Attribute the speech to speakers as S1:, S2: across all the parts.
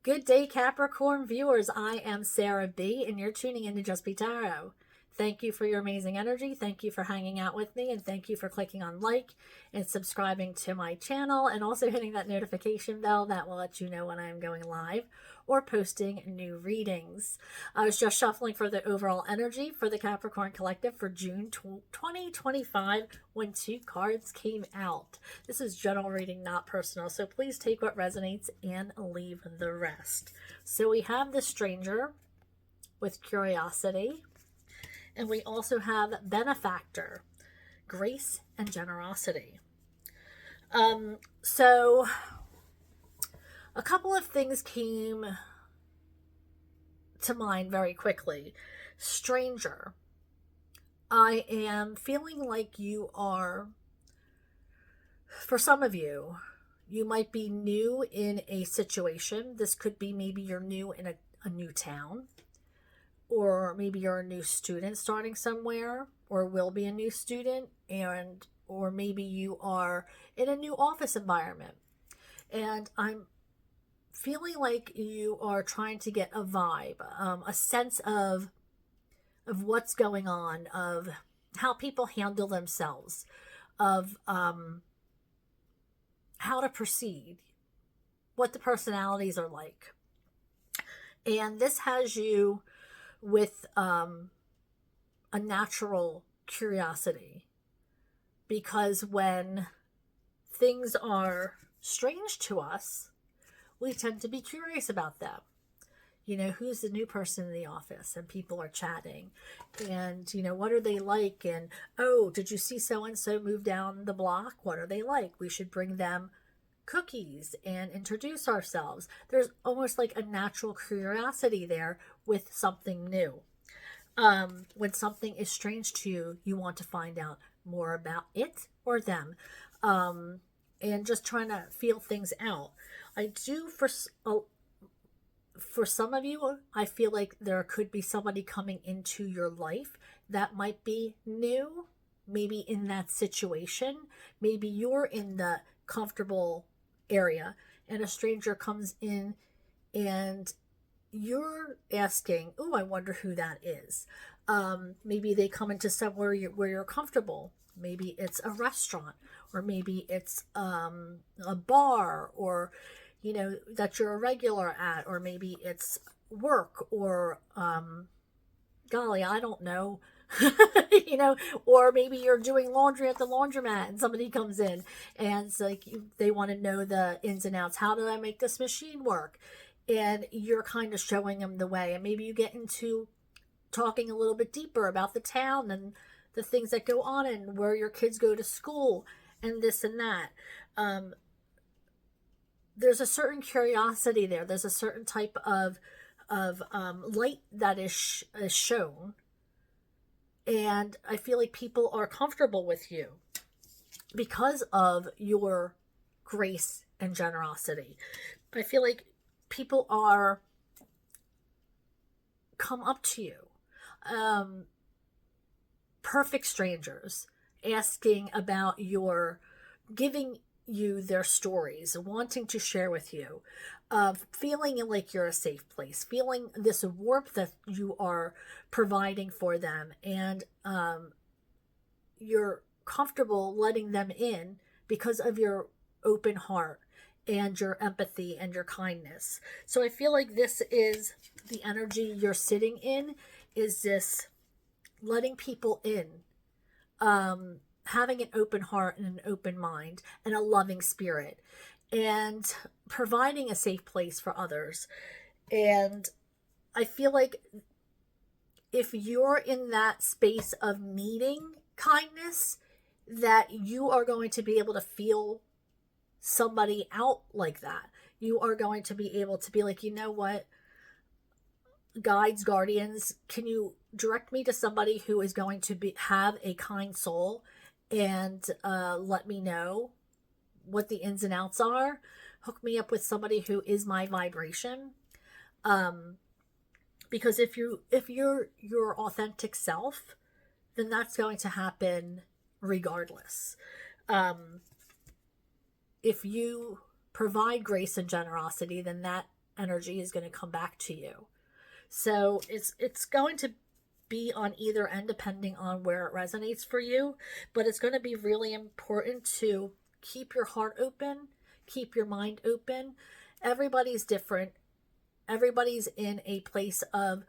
S1: Good day, Capricorn viewers. I am Sarah B, and you're tuning into Just Be Tarot. Thank you for your amazing energy. Thank you for hanging out with me, and thank you for clicking on like and subscribing to my channel, and also hitting that notification bell that will let you know when I'm going live or posting new readings. I was just shuffling for the overall energy for the Capricorn Collective for June 2025 when two cards came out. This is general reading, not personal, so please take what resonates and leave the rest. So we have the Stranger with Curiosity, and we also have Benefactor, Grace and Generosity. So a couple of things came to mind very quickly. Stranger, I am feeling like you are, for some of you, you might be new in a situation. This could be maybe you're new in a new town, or maybe you're a new student starting somewhere, or will be a new student, or maybe you are in a new office environment. And I'm feeling like you are trying to get a vibe, a sense of what's going on, of how people handle themselves, of how to proceed, what the personalities are like. And this has you with a natural curiosity, because when things are strange to us, we tend to be curious about them. You know, who's the new person in the office? And people are chatting. And, you know, what are they like? And, oh, did you see so-and-so move down the block? What are they like? We should bring them cookies and introduce ourselves. There's almost like a natural curiosity there with something new. When something is strange to you, you want to find out more about it or them. And just trying to feel things out. I do, for some of you, I feel like there could be somebody coming into your life that might be new, maybe in that situation. Maybe you're in the comfortable area and a stranger comes in and you're asking, oh, I wonder who that is. Maybe they come into somewhere where you're comfortable. Maybe it's a restaurant, or maybe it's a bar, or, you know, that you're a regular at, or maybe it's work, or golly, I don't know. You know, or maybe you're doing laundry at the laundromat and somebody comes in and it's like they want to know the ins and outs. How do I make this machine work? And you're kind of showing them the way. And maybe you get into talking a little bit deeper about the town and the things that go on and where your kids go to school and this and that. There's a certain curiosity there. There's a certain type of light that is shown. And I feel like people are comfortable with you because of your grace and generosity. I feel like people are come up to you, perfect strangers, asking about giving you their stories, wanting to share with you, feeling like you're a safe place, feeling this warmth that you are providing for them, and you're comfortable letting them in because of your open heart and your empathy and your kindness. So I feel like this is the energy you're sitting in, is this letting people in, having an open heart and an open mind and a loving spirit, and providing a safe place for others. And I feel like if you're in that space of needing kindness, that you are going to be able to feel somebody out like that. You are going to be able to be like, you know what, guides, guardians, can you direct me to somebody who is going to have a kind soul and let me know what the ins and outs are? Hook me up with somebody who is my vibration. Because if you're your authentic self, then that's going to happen regardless. If you provide grace and generosity, then that energy is going to come back to you. So it's going to be on either end depending on where it resonates for you, but it's going to be really important to keep your heart open, keep your mind open. Everybody's different. Everybody's in a place of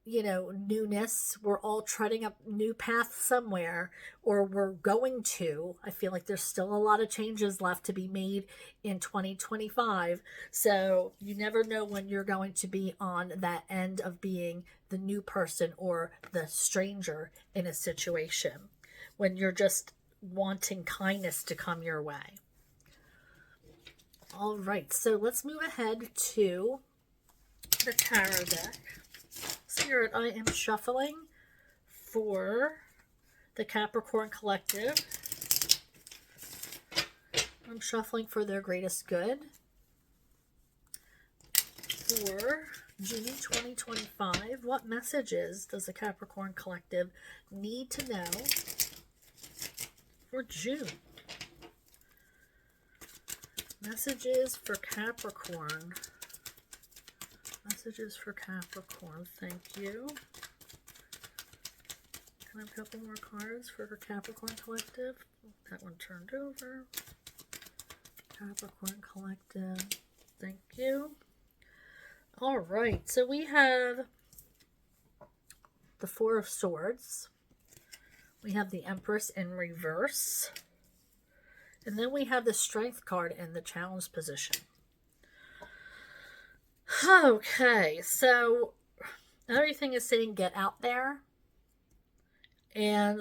S1: newness. We're all treading up new paths somewhere, or we're going to. I feel like there's still a lot of changes left to be made in 2025. So you never know when you're going to be on that end of being the new person or the stranger in a situation, when you're just wanting kindness to come your way. All right, so let's move ahead to the tarot deck. Spirit, I am shuffling for the Capricorn Collective. I'm shuffling for their greatest good for June 2025. What messages does the Capricorn Collective need to know for June? Messages for Capricorn. Messages for Capricorn. Thank you. Can I have a couple more cards for the Capricorn Collective? That one turned over. Capricorn Collective. Thank you. All right. So we have the Four of Swords. We have the Empress in reverse. And then we have the Strength card in the challenge position. Okay, so everything is saying get out there. And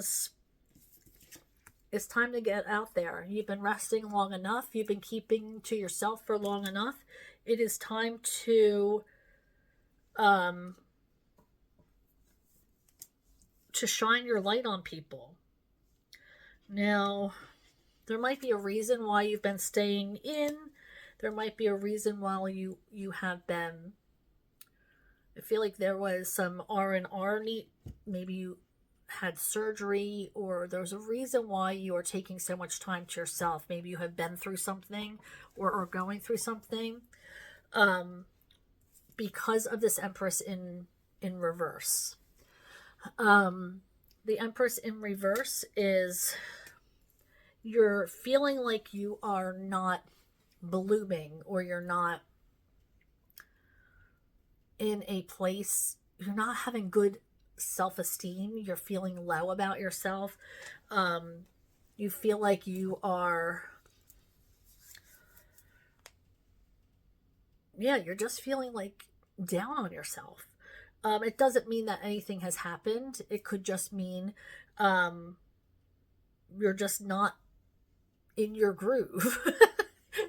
S1: it's time to get out there. You've been resting long enough. You've been keeping to yourself for long enough. It is time to shine your light on people. Now, there might be a reason why you've been staying in. There might be a reason why you have been. I feel like there was some R&R need. Maybe you had surgery, or there's a reason why you are taking so much time to yourself. Maybe you have been through something or are going through something because of this Empress in reverse. The Empress in reverse is you're feeling like you are not blooming, or you're not in a place, you're not having good self-esteem, you're feeling low about yourself. You feel like you are, you're just feeling like down on yourself. It doesn't mean that anything has happened. It could just mean you're just not in your groove.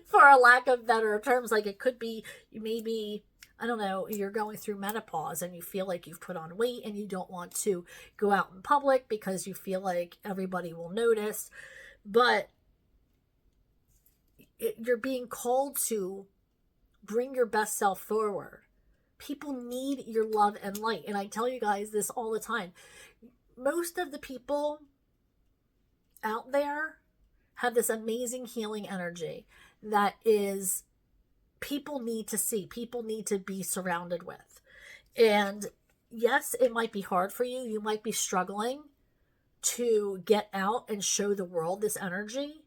S1: For a lack of better terms. Like, it could be maybe, I don't know, you're going through menopause and you feel like you've put on weight and you don't want to go out in public because you feel like everybody will notice. But you're being called to bring your best self forward. People need your love and light. And I tell you guys this all the time. Most of the people out there have this amazing healing energy that is people need to see, people need to be surrounded with. And yes, it might be hard for you. You might be struggling to get out and show the world this energy.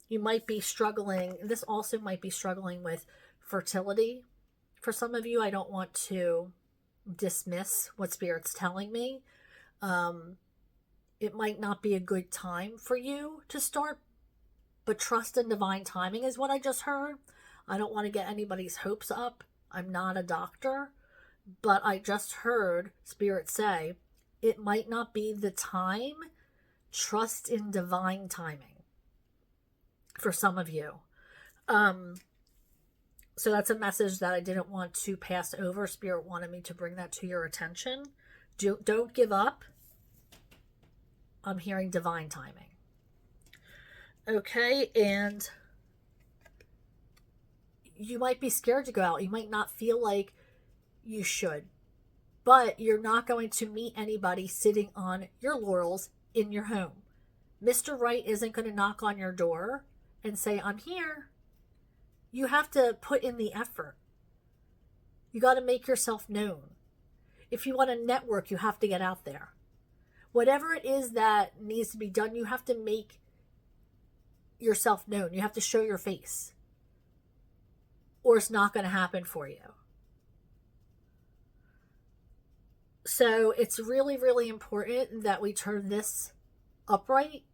S1: You might be struggling. This also might be struggling with fertility. For some of you, I don't want to dismiss what Spirit's telling me. It might not be a good time for you to start, but trust in divine timing is what I just heard. I don't want to get anybody's hopes up. I'm not a doctor, but I just heard Spirit say it might not be the time. Trust in divine timing for some of you. So that's a message that I didn't want to pass over. Spirit wanted me to bring that to your attention. Don't give up. I'm hearing divine timing. Okay, and you might be scared to go out. You might not feel like you should, but you're not going to meet anybody sitting on your laurels in your home. Mr. Right isn't going to knock on your door and say, I'm here. You have to put in the effort. You got to make yourself known. If you want to network, you have to get out there. Whatever it is that needs to be done, you have to make yourself known. You have to show your face, or it's not going to happen for you. So it's really, really important that we turn this upright.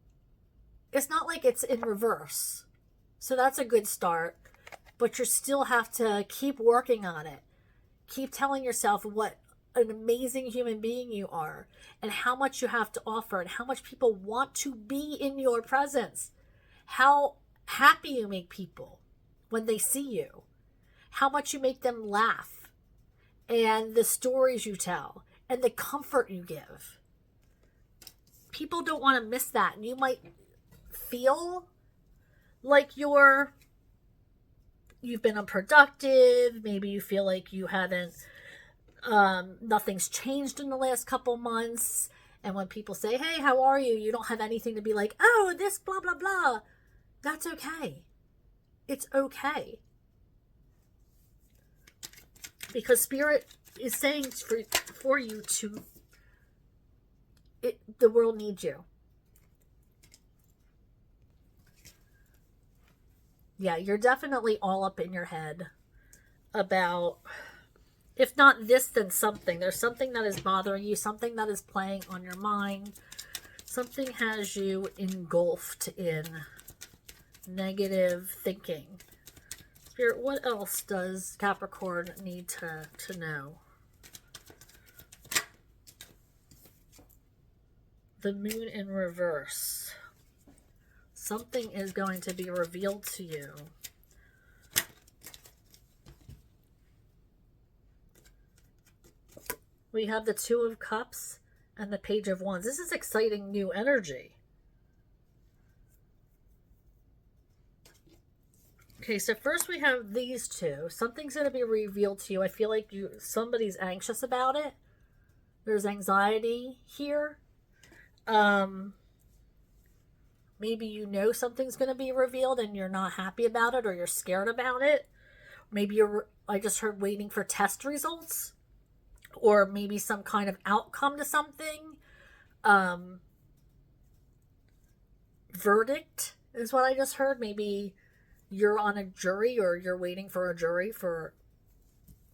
S1: It's not like it's in reverse. So that's a good start. But you still have to keep working on it. Keep telling yourself what an amazing human being you are, and how much you have to offer, and how much people want to be in your presence. How happy you make people when they see you. How much you make them laugh. And the stories you tell. And the comfort you give. People don't want to miss that. And you might feel like you've been unproductive. Maybe you feel like you haven't, nothing's changed in the last couple months. And when people say, hey, how are you? You don't have anything to be like, oh, this blah, blah, blah. That's okay. It's okay. Because Spirit is saying for you to, the world needs you. Yeah, you're definitely all up in your head about, if not this, then something. There's something that is bothering you, something that is playing on your mind. Something has you engulfed in negative thinking. Spirit, what else does Capricorn need to know? The moon in reverse. Something is going to be revealed to you. We have the Two of Cups and the Page of Wands. This is exciting new energy. Okay, so first we have these two. Something's going to be revealed to you. I feel like somebody's anxious about it. There's anxiety here. Maybe you know something's going to be revealed and you're not happy about it, or you're scared about it. Maybe I just heard waiting for test results, or maybe some kind of outcome to something. Verdict is what I just heard. Maybe you're on a jury, or you're waiting for a jury for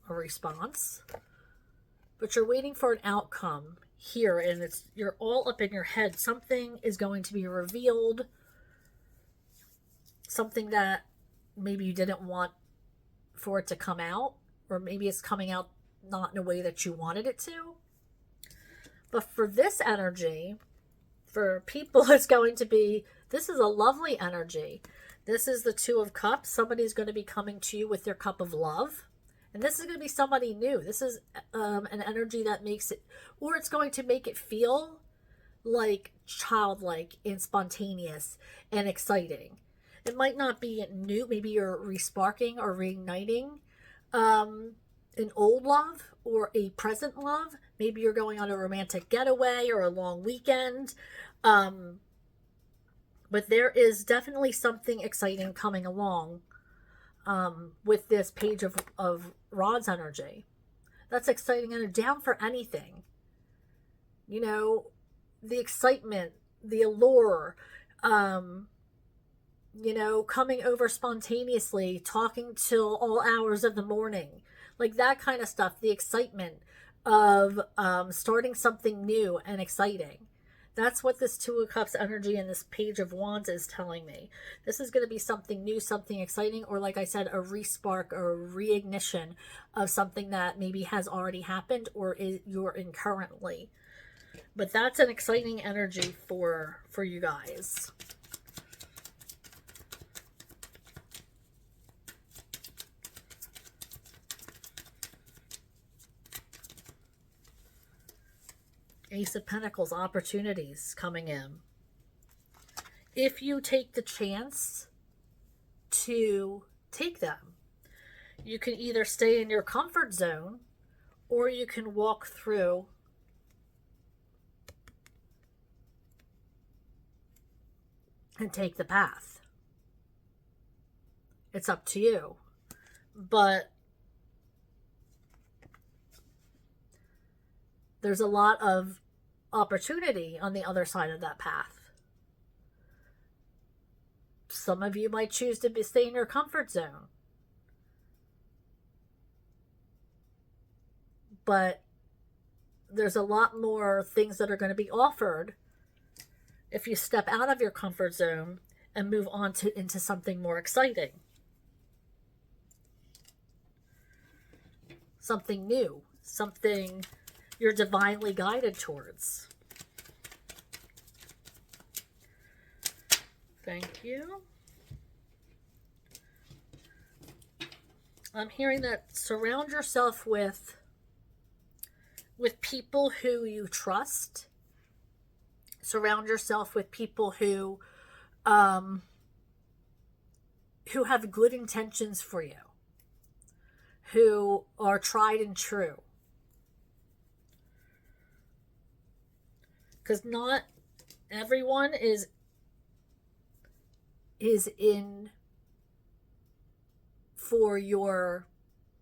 S1: a response, but you're waiting for an outcome here, and you're all up in your head. Something is going to be revealed, something that maybe you didn't want for it to come out, or maybe it's coming out not in a way that you wanted it to. But for this energy, for people, it's going to be, this is a lovely energy. This is the Two of Cups. Somebody's going to be coming to you with their cup of love. And this is going to be somebody new. This is an energy that makes it, or it's going to make it feel like childlike and spontaneous and exciting. It might not be new. Maybe you're resparking or reigniting an old love or a present love. Maybe you're going on a romantic getaway or a long weekend. But there is definitely something exciting coming along with this Page of Rods energy. That's exciting and down for anything. You know, the excitement, the allure, you know, coming over spontaneously, talking till all hours of the morning. Like that kind of stuff. The excitement of starting something new and exciting. That's what this Two of Cups energy and this Page of Wands is telling me. This is going to be something new, something exciting, or like I said, a respark or a reignition of something that maybe has already happened or you're in currently. But that's an exciting energy for you guys. Ace of Pentacles, opportunities coming in. If you take the chance to take them, you can either stay in your comfort zone, or you can walk through and take the path. It's up to you. But there's a lot of opportunity on the other side of that path. Some of you might choose to stay in your comfort zone. But there's a lot more things that are going to be offered if you step out of your comfort zone and move on into something more exciting. Something new. Something you're divinely guided towards. Thank you. I'm hearing that surround yourself with people who you trust. Surround yourself with people who have good intentions for you, who are tried and true. Because not everyone is in for your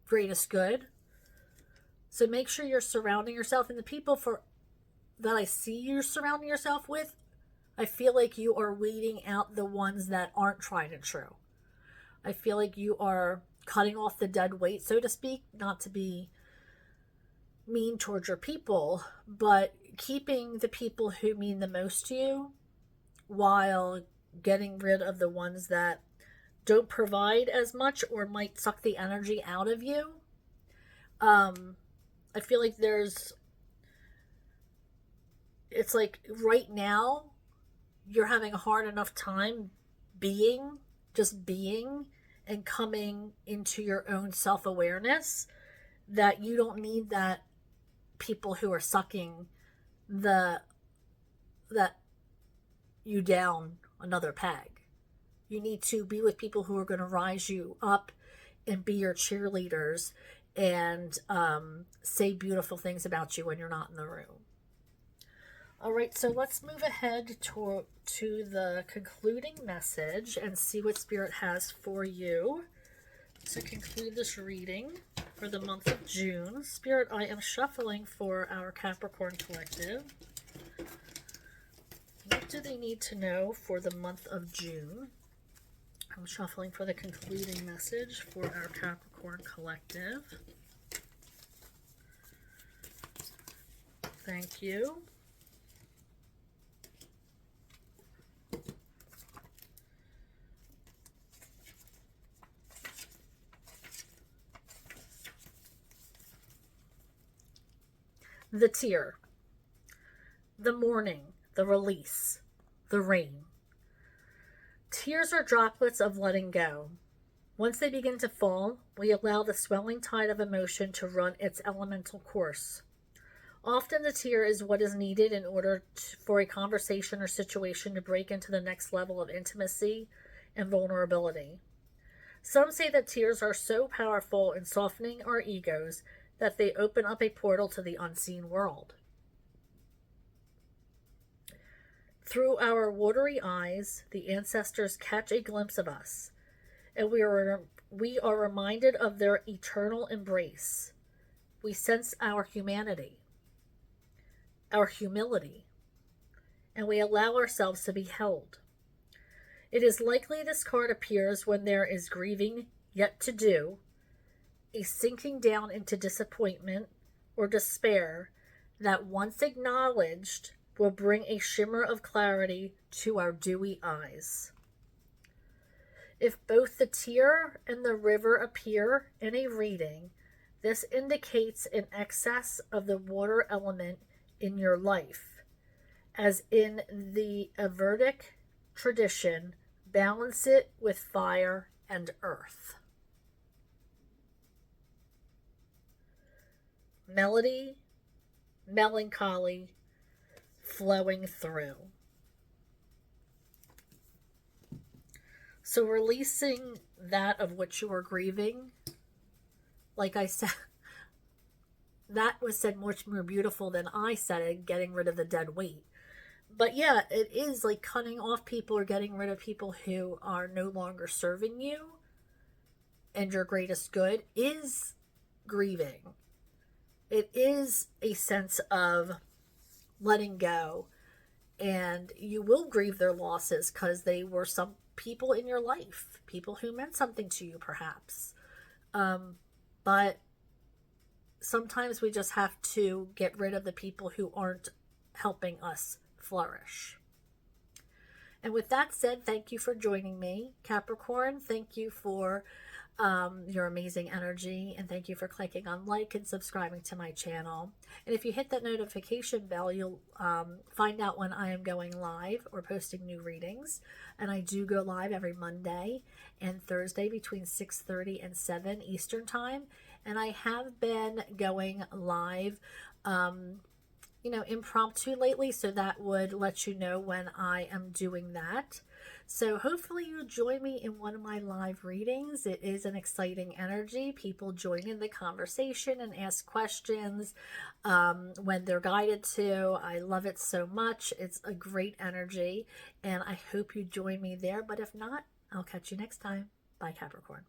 S1: greatest good. So make sure you're surrounding yourself, and the people that I see you surrounding yourself with, I feel like you are weeding out the ones that aren't tried and true. I feel like you are cutting off the dead weight, so to speak, not to be mean towards your people, but keeping the people who mean the most to you while getting rid of the ones that don't provide as much or might suck the energy out of you. I feel like it's like right now you're having a hard enough time just being and coming into your own self-awareness that you don't need that people who are sucking that you down another peg. You need to be with people who are going to rise you up and be your cheerleaders and say beautiful things about you when you're not in the room. All right, so let's move ahead to the concluding message and see what Spirit has for you to conclude this reading for the month of June. Spirit, I am shuffling for our Capricorn collective. What do they need to know for the month of June? I'm shuffling for the concluding message for our Capricorn collective. Thank you. The tear, the mourning, the release, the rain. Tears are droplets of letting go. Once they begin to fall, we allow the swelling tide of emotion to run its elemental course. Often the tear is what is needed in order for a conversation or situation to break into the next level of intimacy and vulnerability. Some say that tears are so powerful in softening our egos that they open up a portal to the unseen world. Through our watery eyes, the ancestors catch a glimpse of us, and we are reminded of their eternal embrace. We sense our humanity, our humility, and we allow ourselves to be held. It is likely this card appears when there is grieving yet to do, a sinking down into disappointment or despair that once acknowledged will bring a shimmer of clarity to our dewy eyes. If both the tear and the river appear in a reading, this indicates an excess of the water element in your life. As in the Averdic tradition, balance it with fire and earth. Melody, melancholy, flowing through. So releasing that of which you are grieving, like I said, that was said much more beautiful than I said it, getting rid of the dead weight. But yeah, it is like cutting off people or getting rid of people who are no longer serving you. and your greatest good is grieving. It is a sense of letting go, and you will grieve their losses because they were some people in your life, people who meant something to you perhaps. But sometimes we just have to get rid of the people who aren't helping us flourish. And with that said, thank you for joining me, Capricorn. Thank you for your amazing energy, and thank you for clicking on like and subscribing to my channel. And if you hit that notification bell, you'll find out when I am going live or posting new readings. And I do go live every Monday and Thursday between 6:30 and 7 Eastern time. And I have been going live impromptu lately, so that would let you know when I am doing that. So hopefully you'll join me in one of my live readings. It is an exciting energy. People join in the conversation and ask questions when they're guided to. I love it so much. It's a great energy, and I hope you join me there. But if not, I'll catch you next time. Bye, Capricorn.